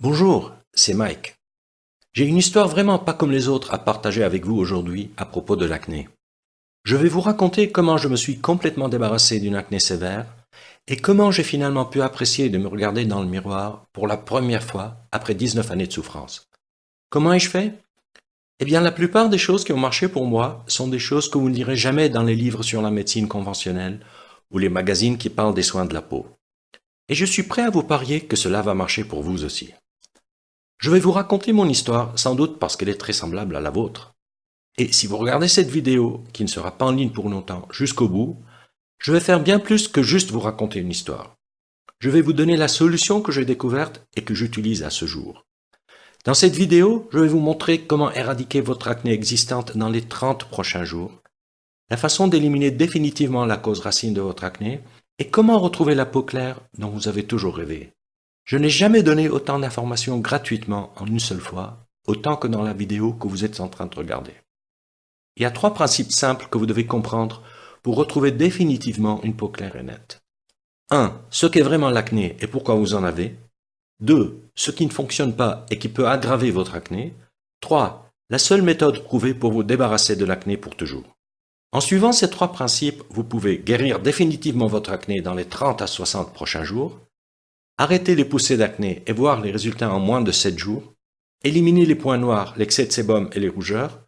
Bonjour, c'est Mike. J'ai une histoire vraiment pas comme les autres à partager avec vous aujourd'hui à propos de l'acné. Je vais vous raconter comment je me suis complètement débarrassé d'une acné sévère et comment j'ai finalement pu apprécier de me regarder dans le miroir pour la première fois après 19 années de souffrance. Comment ai-je fait? Eh bien, la plupart des choses qui ont marché pour moi sont des choses que vous ne lirez jamais dans les livres sur la médecine conventionnelle ou les magazines qui parlent des soins de la peau. Et je suis prêt à vous parier que cela va marcher pour vous aussi. Je vais vous raconter mon histoire, sans doute parce qu'elle est très semblable à la vôtre. Et si vous regardez cette vidéo, qui ne sera pas en ligne pour longtemps, jusqu'au bout, je vais faire bien plus que juste vous raconter une histoire. Je vais vous donner la solution que j'ai découverte et que j'utilise à ce jour. Dans cette vidéo, je vais vous montrer comment éradiquer votre acné existante dans les 30 prochains jours, la façon d'éliminer définitivement la cause racine de votre acné et comment retrouver la peau claire dont vous avez toujours rêvé. Je n'ai jamais donné autant d'informations gratuitement en une seule fois, autant que dans la vidéo que vous êtes en train de regarder. Il y a 3 principes simples que vous devez comprendre pour retrouver définitivement une peau claire et nette. 1. Ce qu'est vraiment l'acné et pourquoi vous en avez. 2. Ce qui ne fonctionne pas et qui peut aggraver votre acné. 3. La seule méthode prouvée pour vous débarrasser de l'acné pour toujours. En suivant ces 3 principes, vous pouvez guérir définitivement votre acné dans les 30 à 60 prochains jours, arrêter les poussées d'acné et voir les résultats en moins de 7 jours, éliminer les points noirs, l'excès de sébum et les rougeurs,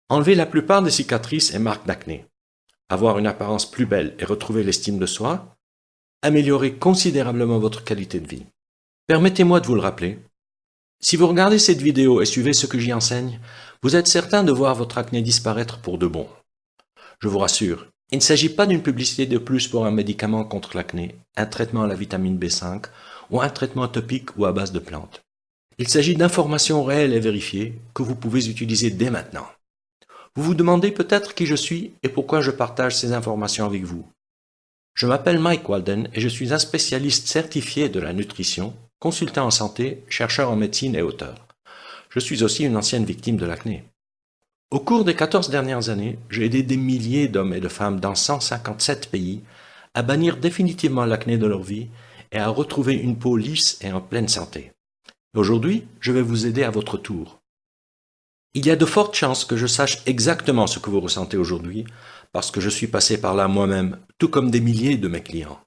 enlever la plupart des cicatrices et marques d'acné, avoir une apparence plus belle et retrouver l'estime de soi, améliorer considérablement votre qualité de vie. Permettez-moi de vous le rappeler. Si vous regardez cette vidéo et suivez ce que j'y enseigne, vous êtes certain de voir votre acné disparaître pour de bon. Je vous rassure, il ne s'agit pas d'une publicité de plus pour un médicament contre l'acné, un traitement à la vitamine B5 ou un traitement topique ou à base de plantes. Il s'agit d'informations réelles et vérifiées que vous pouvez utiliser dès maintenant. Vous vous demandez peut-être qui je suis et pourquoi je partage ces informations avec vous. Je m'appelle Mike Walden et je suis un spécialiste certifié de la nutrition, consultant en santé, chercheur en médecine et auteur. Je suis aussi une ancienne victime de l'acné. Au cours des 14 dernières années, j'ai aidé des milliers d'hommes et de femmes dans 157 pays à bannir définitivement l'acné de leur vie et à retrouver une peau lisse et en pleine santé. Aujourd'hui, je vais vous aider à votre tour. Il y a de fortes chances que je sache exactement ce que vous ressentez aujourd'hui, parce que je suis passé par là moi-même, tout comme des milliers de mes clients.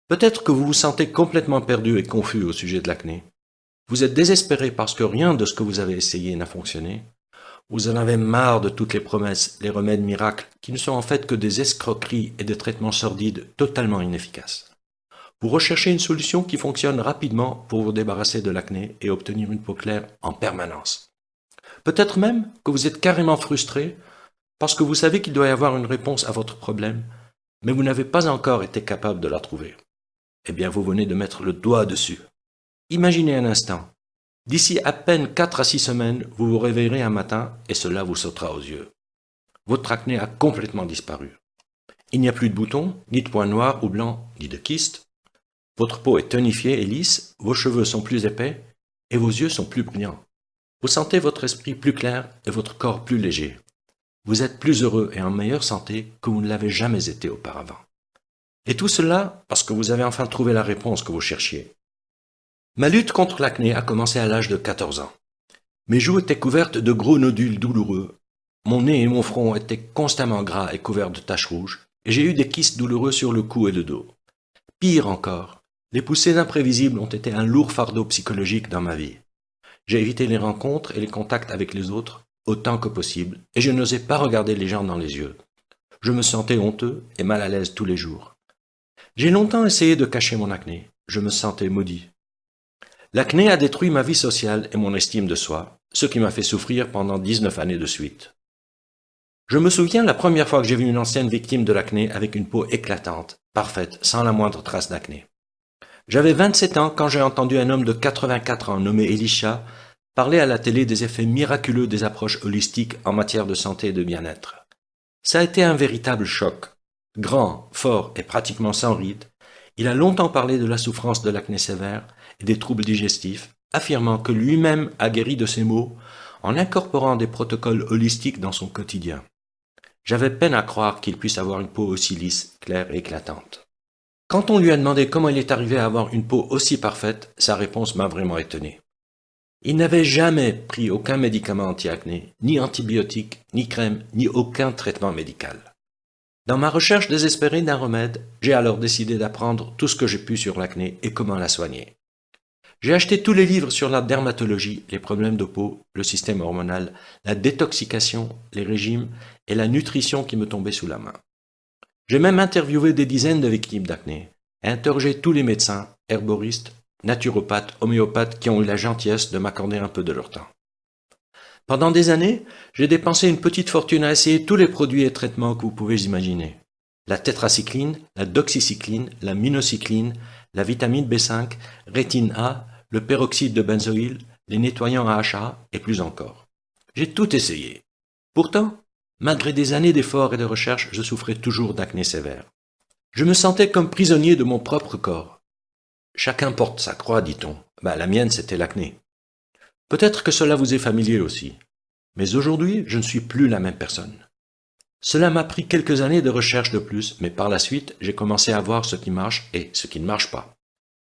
Peut-être que vous vous sentez complètement perdu et confus au sujet de l'acné. Vous êtes désespéré parce que rien de ce que vous avez essayé n'a fonctionné. Vous en avez marre de toutes les promesses, les remèdes miracles, qui ne sont en fait que des escroqueries et des traitements sordides totalement inefficaces. Vous recherchez une solution qui fonctionne rapidement pour vous débarrasser de l'acné et obtenir une peau claire en permanence. Peut-être même que vous êtes carrément frustré parce que vous savez qu'il doit y avoir une réponse à votre problème, mais vous n'avez pas encore été capable de la trouver. Eh bien, vous venez de mettre le doigt dessus. Imaginez un instant. D'ici à peine 4 à 6 semaines, vous vous réveillerez un matin et cela vous sautera aux yeux. Votre acné a complètement disparu. Il n'y a plus de boutons, ni de points noirs ou blancs, ni de kystes. Votre peau est tonifiée et lisse, vos cheveux sont plus épais et vos yeux sont plus brillants. Vous sentez votre esprit plus clair et votre corps plus léger. Vous êtes plus heureux et en meilleure santé que vous ne l'avez jamais été auparavant. Et tout cela parce que vous avez enfin trouvé la réponse que vous cherchiez. Ma lutte contre l'acné a commencé à l'âge de 14 ans. Mes joues étaient couvertes de gros nodules douloureux. Mon nez et mon front étaient constamment gras et couverts de taches rouges, et j'ai eu des kystes douloureux sur le cou et le dos. Pire encore, les poussées imprévisibles ont été un lourd fardeau psychologique dans ma vie. J'ai évité les rencontres et les contacts avec les autres autant que possible, et je n'osais pas regarder les gens dans les yeux. Je me sentais honteux et mal à l'aise tous les jours. J'ai longtemps essayé de cacher mon acné. Je me sentais maudit. L'acné a détruit ma vie sociale et mon estime de soi, ce qui m'a fait souffrir pendant 19 années de suite. Je me souviens la première fois que j'ai vu une ancienne victime de l'acné avec une peau éclatante, parfaite, sans la moindre trace d'acné. J'avais 27 ans quand j'ai entendu un homme de 84 ans nommé Elisha parler à la télé des effets miraculeux des approches holistiques en matière de santé et de bien-être. Ça a été un véritable choc. Grand, fort et pratiquement sans ride, il a longtemps parlé de la souffrance de l'acné sévère et des troubles digestifs, affirmant que lui-même a guéri de ces maux en incorporant des protocoles holistiques dans son quotidien. J'avais peine à croire qu'il puisse avoir une peau aussi lisse, claire et éclatante. Quand on lui a demandé comment il est arrivé à avoir une peau aussi parfaite, sa réponse m'a vraiment étonné. Ils n'avaient jamais pris aucun médicament anti-acné, ni antibiotiques, ni crème, ni aucun traitement médical. Dans ma recherche désespérée d'un remède, j'ai alors décidé d'apprendre tout ce que j'ai pu sur l'acné et comment la soigner. J'ai acheté tous les livres sur la dermatologie, les problèmes de peau, le système hormonal, la détoxication, les régimes et la nutrition qui me tombaient sous la main. J'ai même interviewé des dizaines de victimes d'acné et interrogé tous les médecins, herboristes, naturopathes, homéopathes qui ont eu la gentillesse de m'accorder un peu de leur temps. Pendant des années, j'ai dépensé une petite fortune à essayer tous les produits et traitements que vous pouvez imaginer. La tétracycline, la doxycycline, la minocycline, la vitamine B5, rétine A, le peroxyde de benzoïle, les nettoyants AHA et plus encore. J'ai tout essayé. Pourtant, malgré des années d'efforts et de recherche, je souffrais toujours d'acné sévère. Je me sentais comme prisonnier de mon propre corps. Chacun porte sa croix, dit-on. La mienne, c'était l'acné. Peut-être que cela vous est familier aussi. Mais aujourd'hui, je ne suis plus la même personne. Cela m'a pris quelques années de recherche de plus, mais par la suite, j'ai commencé à voir ce qui marche et ce qui ne marche pas.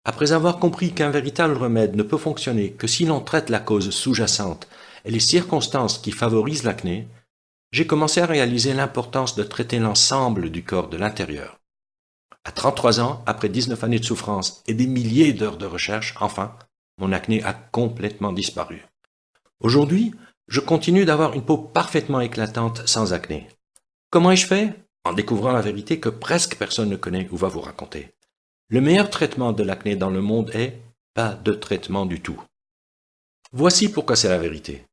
Après avoir compris qu'un véritable remède ne peut fonctionner que si l'on traite la cause sous-jacente et les circonstances qui favorisent l'acné, j'ai commencé à réaliser l'importance de traiter l'ensemble du corps de l'intérieur. À 33 ans, après 19 années de souffrance et des milliers d'heures de recherche, enfin, mon acné a complètement disparu. Aujourd'hui, je continue d'avoir une peau parfaitement éclatante sans acné. Comment ai-je fait? En découvrant la vérité que presque personne ne connaît ou va vous raconter. Le meilleur traitement de l'acné dans le monde est pas de traitement du tout. Voici pourquoi c'est la vérité.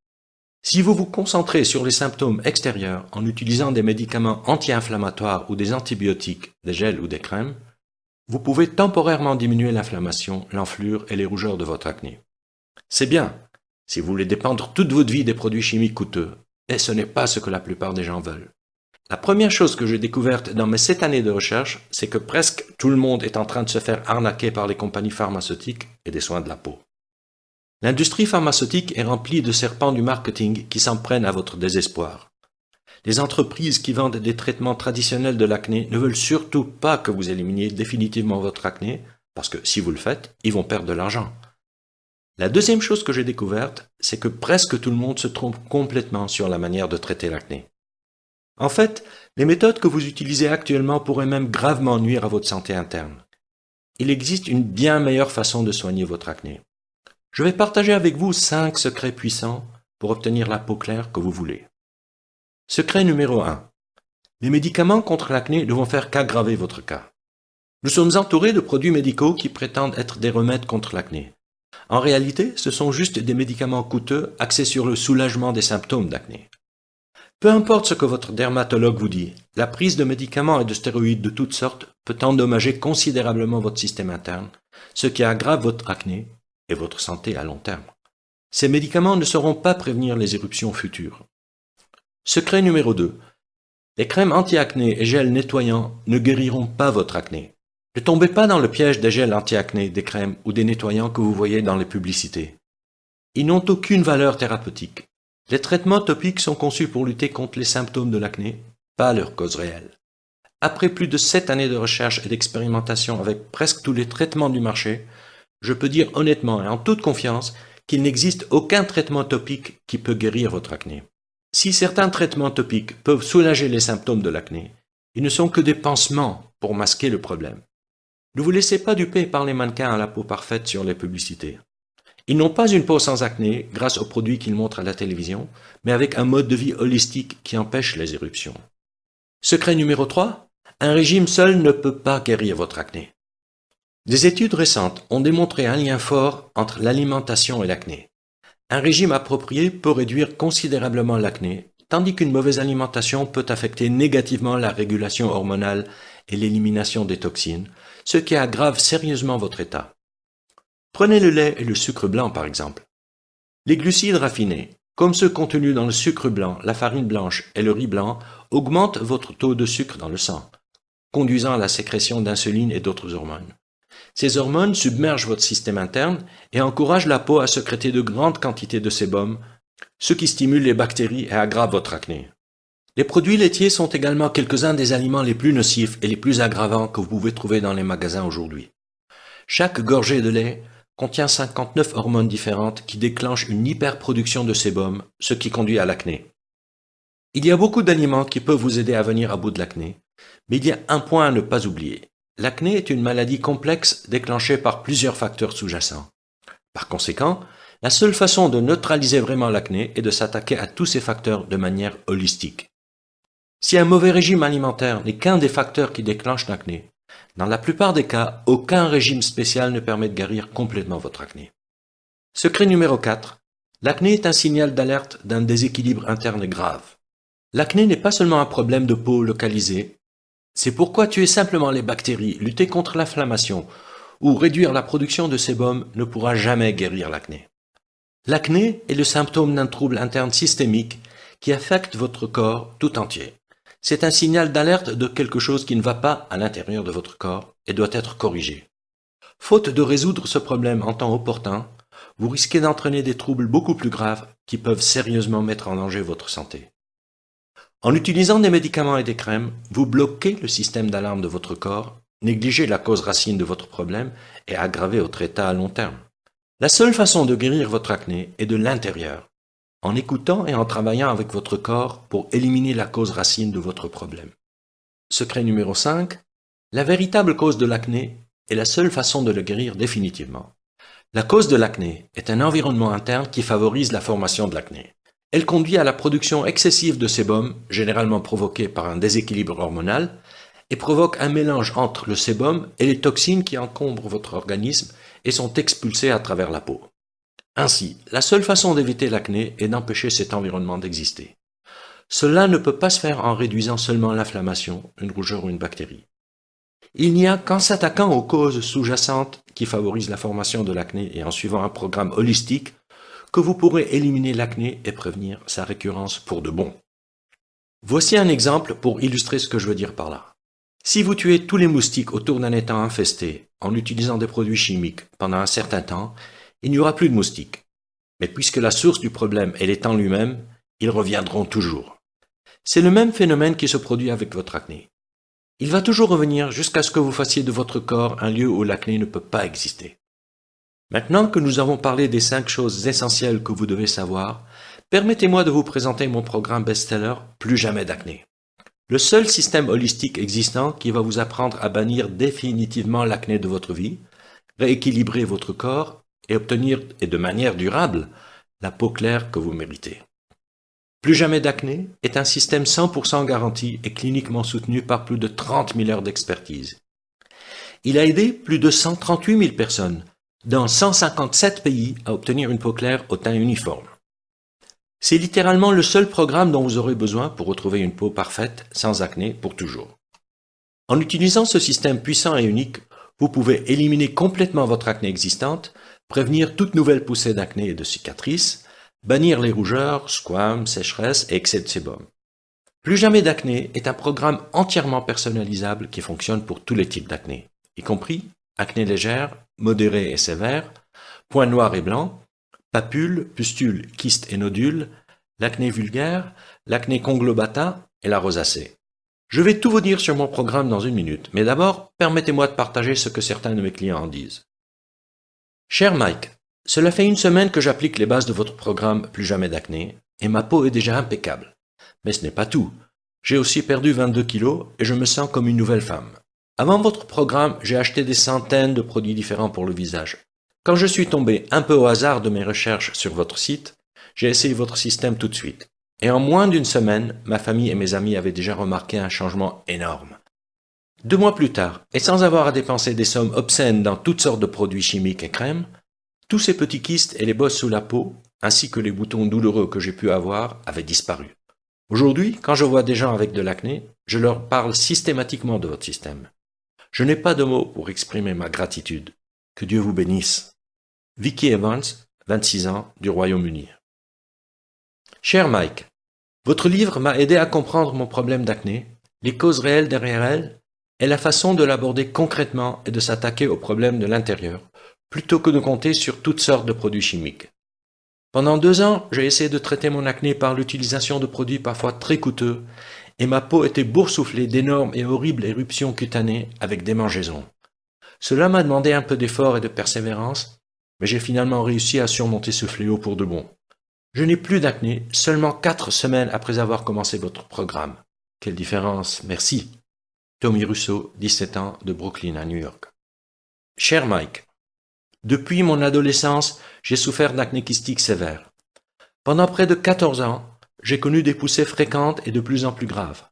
Si vous vous concentrez sur les symptômes extérieurs en utilisant des médicaments anti-inflammatoires ou des antibiotiques, des gels ou des crèmes, vous pouvez temporairement diminuer l'inflammation, l'enflure et les rougeurs de votre acné. C'est bien, si vous voulez dépendre toute votre vie des produits chimiques coûteux, mais ce n'est pas ce que la plupart des gens veulent. La première chose que j'ai découverte dans mes 7 années de recherche, c'est que presque tout le monde est en train de se faire arnaquer par les compagnies pharmaceutiques et des soins de la peau. L'industrie pharmaceutique est remplie de serpents du marketing qui s'en prennent à votre désespoir. Les entreprises qui vendent des traitements traditionnels de l'acné ne veulent surtout pas que vous éliminiez définitivement votre acné, parce que si vous le faites, ils vont perdre de l'argent. La deuxième chose que j'ai découverte, c'est que presque tout le monde se trompe complètement sur la manière de traiter l'acné. En fait, les méthodes que vous utilisez actuellement pourraient même gravement nuire à votre santé interne. Il existe une bien meilleure façon de soigner votre acné. Je vais partager avec vous 5 secrets puissants pour obtenir la peau claire que vous voulez. Secret numéro 1. Les médicaments contre l'acné ne vont faire qu'aggraver votre cas. Nous sommes entourés de produits médicaux qui prétendent être des remèdes contre l'acné. En réalité, ce sont juste des médicaments coûteux axés sur le soulagement des symptômes d'acné. Peu importe ce que votre dermatologue vous dit, la prise de médicaments et de stéroïdes de toutes sortes peut endommager considérablement votre système interne, ce qui aggrave votre acné et votre santé à long terme. Ces médicaments ne sauront pas prévenir les éruptions futures. Secret numéro 2. Les crèmes anti-acné et gels nettoyants ne guériront pas votre acné. Ne tombez pas dans le piège des gels anti-acné, des crèmes ou des nettoyants que vous voyez dans les publicités. Ils n'ont aucune valeur thérapeutique. Les traitements topiques sont conçus pour lutter contre les symptômes de l'acné, pas leur cause réelle. Après plus de 7 années de recherche et d'expérimentation avec presque tous les traitements du marché, je peux dire honnêtement et en toute confiance qu'il n'existe aucun traitement topique qui peut guérir votre acné. Si certains traitements topiques peuvent soulager les symptômes de l'acné, ils ne sont que des pansements pour masquer le problème. Ne vous laissez pas duper par les mannequins à la peau parfaite sur les publicités. Ils n'ont pas une peau sans acné grâce aux produits qu'ils montrent à la télévision, mais avec un mode de vie holistique qui empêche les éruptions. Secret numéro 3. Un régime seul ne peut pas guérir votre acné. Des études récentes ont démontré un lien fort entre l'alimentation et l'acné. Un régime approprié peut réduire considérablement l'acné, tandis qu'une mauvaise alimentation peut affecter négativement la régulation hormonale et l'élimination des toxines, ce qui aggrave sérieusement votre état. Prenez le lait et le sucre blanc par exemple. Les glucides raffinés, comme ceux contenus dans le sucre blanc, la farine blanche et le riz blanc, augmentent votre taux de sucre dans le sang, conduisant à la sécrétion d'insuline et d'autres hormones. Ces hormones submergent votre système interne et encouragent la peau à sécréter de grandes quantités de sébum, ce qui stimule les bactéries et aggrave votre acné. Les produits laitiers sont également quelques-uns des aliments les plus nocifs et les plus aggravants que vous pouvez trouver dans les magasins aujourd'hui. Chaque gorgée de lait contient 59 hormones différentes qui déclenchent une hyperproduction de sébum, ce qui conduit à l'acné. Il y a beaucoup d'aliments qui peuvent vous aider à venir à bout de l'acné, mais il y a un point à ne pas oublier. L'acné est une maladie complexe déclenchée par plusieurs facteurs sous-jacents. Par conséquent, la seule façon de neutraliser vraiment l'acné est de s'attaquer à tous ces facteurs de manière holistique. Si un mauvais régime alimentaire n'est qu'un des facteurs qui déclenchent l'acné, dans la plupart des cas, aucun régime spécial ne permet de guérir complètement votre acné. Secret numéro 4. L'acné est un signal d'alerte d'un déséquilibre interne grave. L'acné n'est pas seulement un problème de peau localisé, c'est pourquoi tuer simplement les bactéries, lutter contre l'inflammation ou réduire la production de sébum ne pourra jamais guérir l'acné. L'acné est le symptôme d'un trouble interne systémique qui affecte votre corps tout entier. C'est un signal d'alerte de quelque chose qui ne va pas à l'intérieur de votre corps et doit être corrigé. Faute de résoudre ce problème en temps opportun, vous risquez d'entraîner des troubles beaucoup plus graves qui peuvent sérieusement mettre en danger votre santé. En utilisant des médicaments et des crèmes, vous bloquez le système d'alarme de votre corps, négligez la cause racine de votre problème et aggravez votre état à long terme. La seule façon de guérir votre acné est de l'intérieur, en écoutant et en travaillant avec votre corps pour éliminer la cause racine de votre problème. Secret numéro 5. La véritable cause de l'acné est la seule façon de le guérir définitivement. La cause de l'acné est un environnement interne qui favorise la formation de l'acné. Elle conduit à la production excessive de sébum, généralement provoquée par un déséquilibre hormonal, et provoque un mélange entre le sébum et les toxines qui encombrent votre organisme et sont expulsées à travers la peau. Ainsi, la seule façon d'éviter l'acné est d'empêcher cet environnement d'exister. Cela ne peut pas se faire en réduisant seulement l'inflammation, une rougeur ou une bactérie. Il n'y a qu'en s'attaquant aux causes sous-jacentes qui favorisent la formation de l'acné et en suivant un programme holistique que vous pourrez éliminer l'acné et prévenir sa récurrence pour de bon. Voici un exemple pour illustrer ce que je veux dire par là. Si vous tuez tous les moustiques autour d'un étang infesté en utilisant des produits chimiques pendant un certain temps, il n'y aura plus de moustiques. Mais puisque la source du problème est l'étang lui-même, ils reviendront toujours. C'est le même phénomène qui se produit avec votre acné. Il va toujours revenir jusqu'à ce que vous fassiez de votre corps un lieu où l'acné ne peut pas exister. Maintenant que nous avons parlé des 5 choses essentielles que vous devez savoir, permettez-moi de vous présenter mon programme best-seller Plus jamais d'acné. Le seul système holistique existant qui va vous apprendre à bannir définitivement l'acné de votre vie, rééquilibrer votre corps et obtenir, et de manière durable, la peau claire que vous méritez. Plus jamais d'acné est un système 100% garanti et cliniquement soutenu par plus de 30 000 heures d'expertise. Il a aidé plus de 138 000 personnes dans 157 pays à obtenir une peau claire au teint uniforme. C'est littéralement le seul programme dont vous aurez besoin pour retrouver une peau parfaite, sans acné, pour toujours. En utilisant ce système puissant et unique, vous pouvez éliminer complètement votre acné existante, prévenir toute nouvelle poussée d'acné et de cicatrices, bannir les rougeurs, squames, sécheresses et excès de sébum. Plus jamais d'acné est un programme entièrement personnalisable qui fonctionne pour tous les types d'acné, y compris acné légère, modérée et sévère, points noirs et blancs, papules, pustules, kystes et nodules, l'acné vulgaire, l'acné conglobata et la rosacée. Je vais tout vous dire sur mon programme dans une minute, mais d'abord, permettez-moi de partager ce que certains de mes clients en disent. Cher Mike, cela fait 1 semaine que j'applique les bases de votre programme Plus jamais d'acné, et ma peau est déjà impeccable. Mais ce n'est pas tout. J'ai aussi perdu 22 kilos et je me sens comme une nouvelle femme. Avant votre programme, j'ai acheté des centaines de produits différents pour le visage. Quand je suis tombé un peu au hasard de mes recherches sur votre site, j'ai essayé votre système tout de suite. Et en moins d'1 semaine, ma famille et mes amis avaient déjà remarqué un changement énorme. 2 mois plus tard, et sans avoir à dépenser des sommes obscènes dans toutes sortes de produits chimiques et crèmes, tous ces petits kystes et les bosses sous la peau, ainsi que les boutons douloureux que j'ai pu avoir, avaient disparu. Aujourd'hui, quand je vois des gens avec de l'acné, je leur parle systématiquement de votre système. Je n'ai pas de mots pour exprimer ma gratitude. Que Dieu vous bénisse. Vicky Evans, 26 ans, du Royaume-Uni. Cher Mike, votre livre m'a aidé à comprendre mon problème d'acné, les causes réelles derrière elle, et la façon de l'aborder concrètement et de s'attaquer aux problèmes de l'intérieur, plutôt que de compter sur toutes sortes de produits chimiques. Pendant 2 ans, j'ai essayé de traiter mon acné par l'utilisation de produits parfois très coûteux, et ma peau était boursouflée d'énormes et horribles éruptions cutanées avec démangeaisons. Cela m'a demandé un peu d'effort et de persévérance, mais j'ai finalement réussi à surmonter ce fléau pour de bon. Je n'ai plus d'acné seulement 4 semaines après avoir commencé votre programme. Quelle différence, merci. Tommy Russo, 17 ans, de Brooklyn à New York. Cher Mike, depuis mon adolescence, j'ai souffert d'acné kystique sévère. Pendant près de 14 ans, j'ai connu des poussées fréquentes et de plus en plus graves.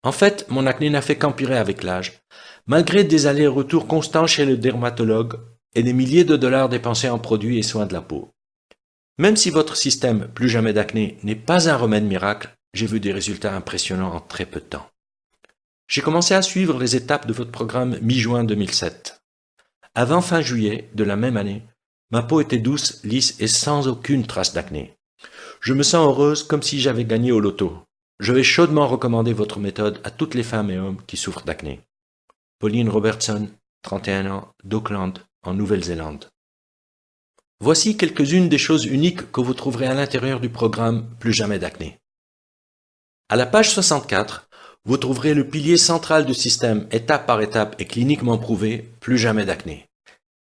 En fait, mon acné n'a fait qu'empirer avec l'âge, malgré des allers-retours constants chez le dermatologue et des milliers de dollars dépensés en produits et soins de la peau. Même si votre système Plus jamais d'acné n'est pas un remède miracle, j'ai vu des résultats impressionnants en très peu de temps. J'ai commencé à suivre les étapes de votre programme mi-juin 2007. Avant fin juillet de la même année, ma peau était douce, lisse et sans aucune trace d'acné. Je me sens heureuse comme si j'avais gagné au loto. Je vais chaudement recommander votre méthode à toutes les femmes et hommes qui souffrent d'acné. Pauline Robertson, 31 ans, d'Auckland, en Nouvelle-Zélande. Voici quelques-unes des choses uniques que vous trouverez à l'intérieur du programme Plus jamais d'acné. À la page 64, vous trouverez le pilier central du système étape par étape et cliniquement prouvé Plus jamais d'acné.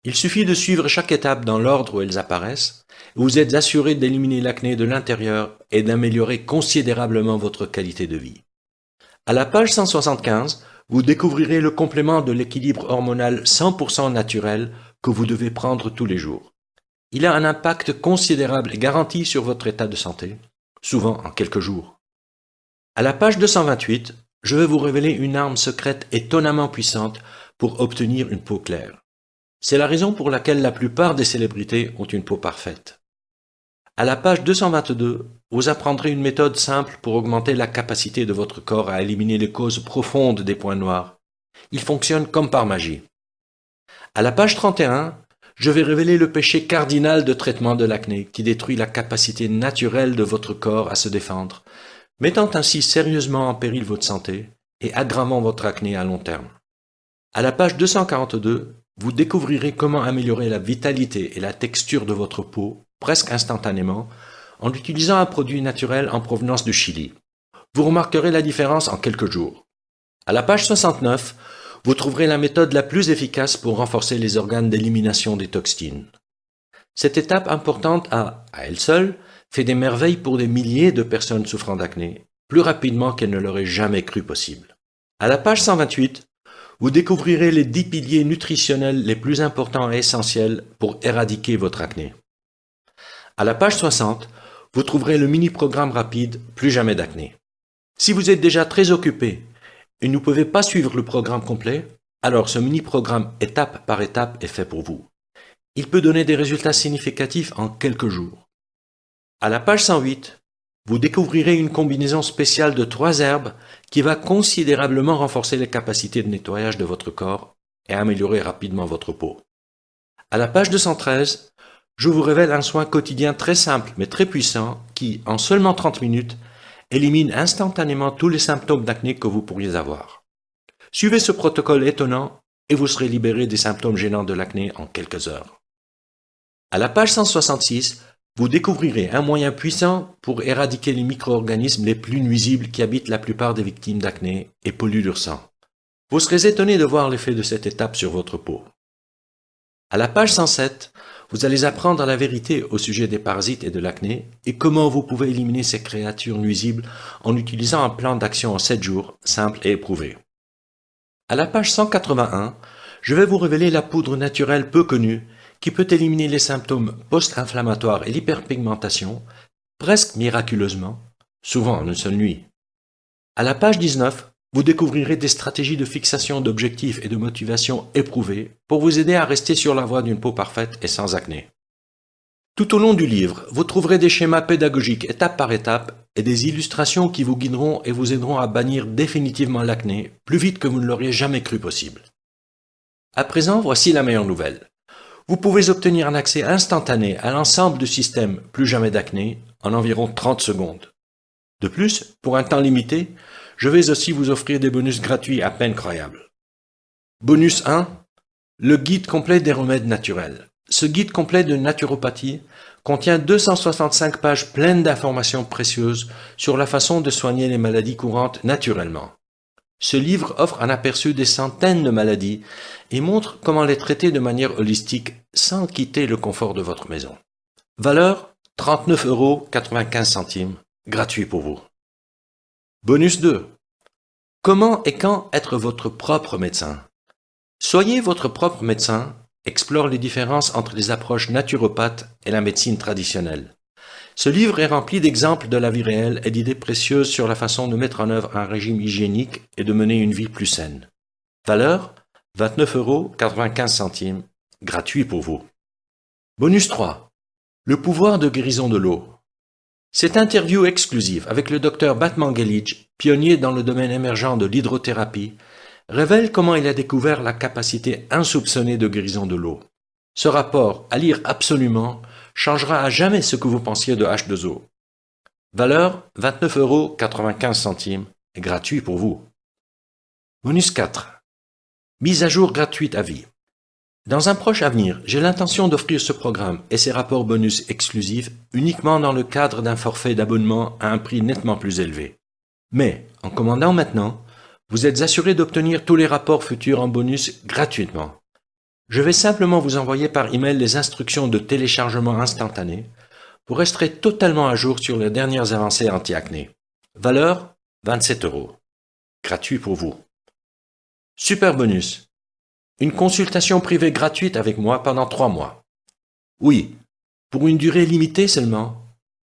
Il suffit de suivre chaque étape dans l'ordre où elles apparaissent, et vous êtes assuré d'éliminer l'acné de l'intérieur et d'améliorer considérablement votre qualité de vie. À la page 175, vous découvrirez le complément de l'équilibre hormonal 100% naturel que vous devez prendre tous les jours. Il a un impact considérable et garanti sur votre état de santé, souvent en quelques jours. À la page 228, je vais vous révéler une arme secrète étonnamment puissante pour obtenir une peau claire. C'est la raison pour laquelle la plupart des célébrités ont une peau parfaite. À la page 222, vous apprendrez une méthode simple pour augmenter la capacité de votre corps à éliminer les causes profondes des points noirs. Il fonctionne comme par magie. À la page 31, je vais révéler le péché cardinal de traitement de l'acné qui détruit la capacité naturelle de votre corps à se défendre, mettant ainsi sérieusement en péril votre santé et aggravant votre acné à long terme. À la page 242, vous découvrirez comment améliorer la vitalité et la texture de votre peau presque instantanément en utilisant un produit naturel en provenance du Chili. Vous remarquerez la différence en quelques jours. À la page 69, vous trouverez la méthode la plus efficace pour renforcer les organes d'élimination des toxines. Cette étape importante a, à elle seule, fait des merveilles pour des milliers de personnes souffrant d'acné, plus rapidement qu'elles ne l'auraient jamais cru possible. À la page 128, vous découvrirez les 10 piliers nutritionnels les plus importants et essentiels pour éradiquer votre acné. À la page 60, vous trouverez le mini-programme rapide Plus jamais d'acné. Si vous êtes déjà très occupé et ne pouvez pas suivre le programme complet, alors ce mini-programme étape par étape est fait pour vous. Il peut donner des résultats significatifs en quelques jours. À la page 108, vous découvrirez une combinaison spéciale de 3 herbes qui va considérablement renforcer les capacités de nettoyage de votre corps et améliorer rapidement votre peau. À la page 213, je vous révèle un soin quotidien très simple mais très puissant qui, en seulement 30 minutes, élimine instantanément tous les symptômes d'acné que vous pourriez avoir. Suivez ce protocole étonnant et vous serez libéré des symptômes gênants de l'acné en quelques heures. À la page 166, vous découvrirez un moyen puissant pour éradiquer les micro-organismes les plus nuisibles qui habitent la plupart des victimes d'acné et polluent leur sang. Vous serez étonné de voir l'effet de cette étape sur votre peau. À la page 107, vous allez apprendre la vérité au sujet des parasites et de l'acné et comment vous pouvez éliminer ces créatures nuisibles en utilisant un plan d'action en 7 jours, simple et éprouvé. À la page 181, je vais vous révéler la poudre naturelle peu connue qui peut éliminer les symptômes post-inflammatoires et l'hyperpigmentation, presque miraculeusement, souvent en une seule nuit. À la page 19, vous découvrirez des stratégies de fixation d'objectifs et de motivation éprouvées pour vous aider à rester sur la voie d'une peau parfaite et sans acné. Tout au long du livre, vous trouverez des schémas pédagogiques étape par étape et des illustrations qui vous guideront et vous aideront à bannir définitivement l'acné plus vite que vous ne l'auriez jamais cru possible. À présent, voici la meilleure nouvelle. Vous pouvez obtenir un accès instantané à l'ensemble du système Plus jamais d'acné en environ 30 secondes. De plus, pour un temps limité, je vais aussi vous offrir des bonus gratuits à peine croyables. Bonus 1. Le guide complet des remèdes naturels. Ce guide complet de naturopathie contient 265 pages pleines d'informations précieuses sur la façon de soigner les maladies courantes naturellement. Ce livre offre un aperçu des centaines de maladies et montre comment les traiter de manière holistique sans quitter le confort de votre maison. Valeur 39,95 €, gratuit pour vous. Bonus 2. Comment et quand être votre propre médecin? Soyez votre propre médecin, explore les différences entre les approches naturopathes et la médecine traditionnelle. Ce livre est rempli d'exemples de la vie réelle et d'idées précieuses sur la façon de mettre en œuvre un régime hygiénique et de mener une vie plus saine. Valeur 29,95 €, gratuit pour vous. Bonus 3. Le pouvoir de guérison de l'eau. Cette interview exclusive avec le Dr Batman Gelic, pionnier dans le domaine émergent de l'hydrothérapie, révèle comment il a découvert la capacité insoupçonnée de guérison de l'eau. Ce rapport, à lire absolument, changera à jamais ce que vous pensiez de H2O. Valeur 29,95 €, et gratuit pour vous. Bonus 4. Mise à jour gratuite à vie. Dans un proche avenir, j'ai l'intention d'offrir ce programme et ses rapports bonus exclusifs uniquement dans le cadre d'un forfait d'abonnement à un prix nettement plus élevé. Mais, en commandant maintenant, vous êtes assuré d'obtenir tous les rapports futurs en bonus gratuitement. Je vais simplement vous envoyer par email les instructions de téléchargement instantané pour rester totalement à jour sur les dernières avancées anti-acné. Valeur 27 €. Gratuit pour vous. Super bonus. Une consultation privée gratuite avec moi pendant 3 mois. Oui, pour une durée limitée seulement.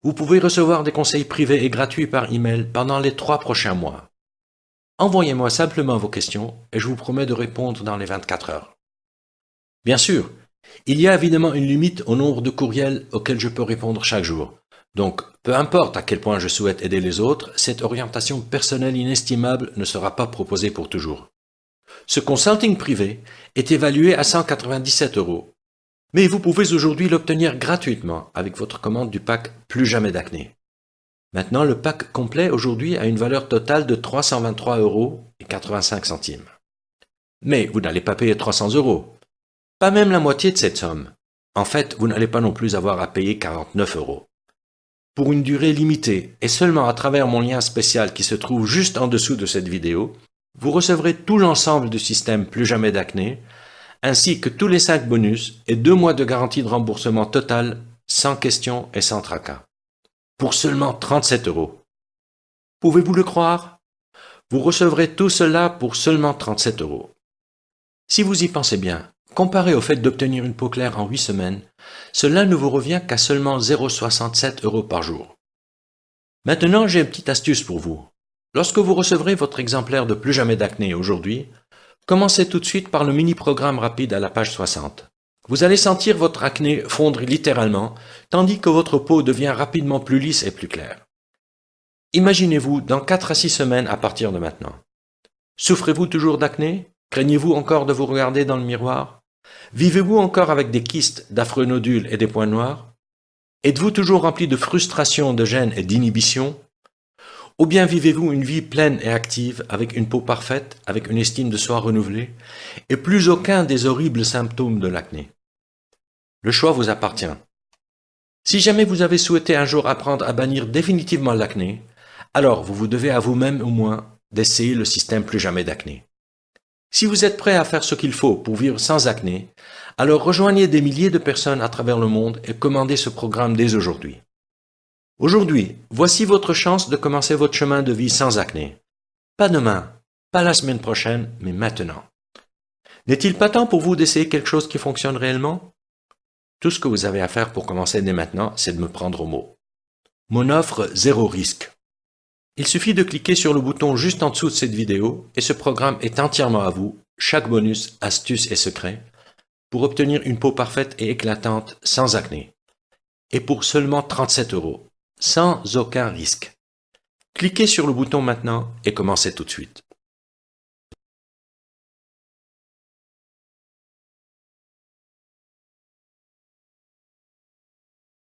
Vous pouvez recevoir des conseils privés et gratuits par email pendant les 3 prochains mois. Envoyez-moi simplement vos questions et je vous promets de répondre dans les 24 heures. Bien sûr, il y a évidemment une limite au nombre de courriels auxquels je peux répondre chaque jour. Donc, peu importe à quel point je souhaite aider les autres, cette orientation personnelle inestimable ne sera pas proposée pour toujours. Ce consulting privé est évalué à 197 €. Mais vous pouvez aujourd'hui l'obtenir gratuitement avec votre commande du pack Plus jamais d'acné. Maintenant, le pack complet aujourd'hui a une valeur totale de 323,85 €. Mais vous n'allez pas payer 300 €. Pas même la moitié de cette somme. En fait, vous n'allez pas non plus avoir à payer 49 €. Pour une durée limitée et seulement à travers mon lien spécial qui se trouve juste en dessous de cette vidéo, vous recevrez tout l'ensemble du système Plus jamais d'acné, ainsi que tous les 5 bonus et 2 mois de garantie de remboursement total, sans question et sans tracas. Pour seulement 37 €. Pouvez-vous le croire? Vous recevrez tout cela pour seulement 37 €. Si vous y pensez bien, comparé au fait d'obtenir une peau claire en 8 semaines, cela ne vous revient qu'à seulement 0,67 € par jour. Maintenant, j'ai une petite astuce pour vous. Lorsque vous recevrez votre exemplaire de Plus jamais d'acné aujourd'hui, commencez tout de suite par le mini-programme rapide à la page 60. Vous allez sentir votre acné fondre littéralement, tandis que votre peau devient rapidement plus lisse et plus claire. Imaginez-vous dans 4 à 6 semaines à partir de maintenant. Souffrez-vous toujours d'acné? Craignez-vous encore de vous regarder dans le miroir? Vivez-vous encore avec des kystes, d'affreux nodules et des points noirs? Êtes-vous toujours rempli de frustration, de gêne et d'inhibition? Ou bien vivez-vous une vie pleine et active, avec une peau parfaite, avec une estime de soi renouvelée, et plus aucun des horribles symptômes de l'acné? Le choix vous appartient. Si jamais vous avez souhaité un jour apprendre à bannir définitivement l'acné, alors vous vous devez à vous-même au moins d'essayer le système Plus jamais d'acné. Si vous êtes prêt à faire ce qu'il faut pour vivre sans acné, alors rejoignez des milliers de personnes à travers le monde et commandez ce programme dès aujourd'hui. Aujourd'hui, voici votre chance de commencer votre chemin de vie sans acné. Pas demain, pas la semaine prochaine, mais maintenant. N'est-il pas temps pour vous d'essayer quelque chose qui fonctionne réellement? Tout ce que vous avez à faire pour commencer dès maintenant, c'est de me prendre au mot. Mon offre 0 risque. Il suffit de cliquer sur le bouton juste en dessous de cette vidéo et ce programme est entièrement à vous, chaque bonus, astuce et secret, pour obtenir une peau parfaite et éclatante sans acné. Et pour seulement 37 €, sans aucun risque. Cliquez sur le bouton maintenant et commencez tout de suite.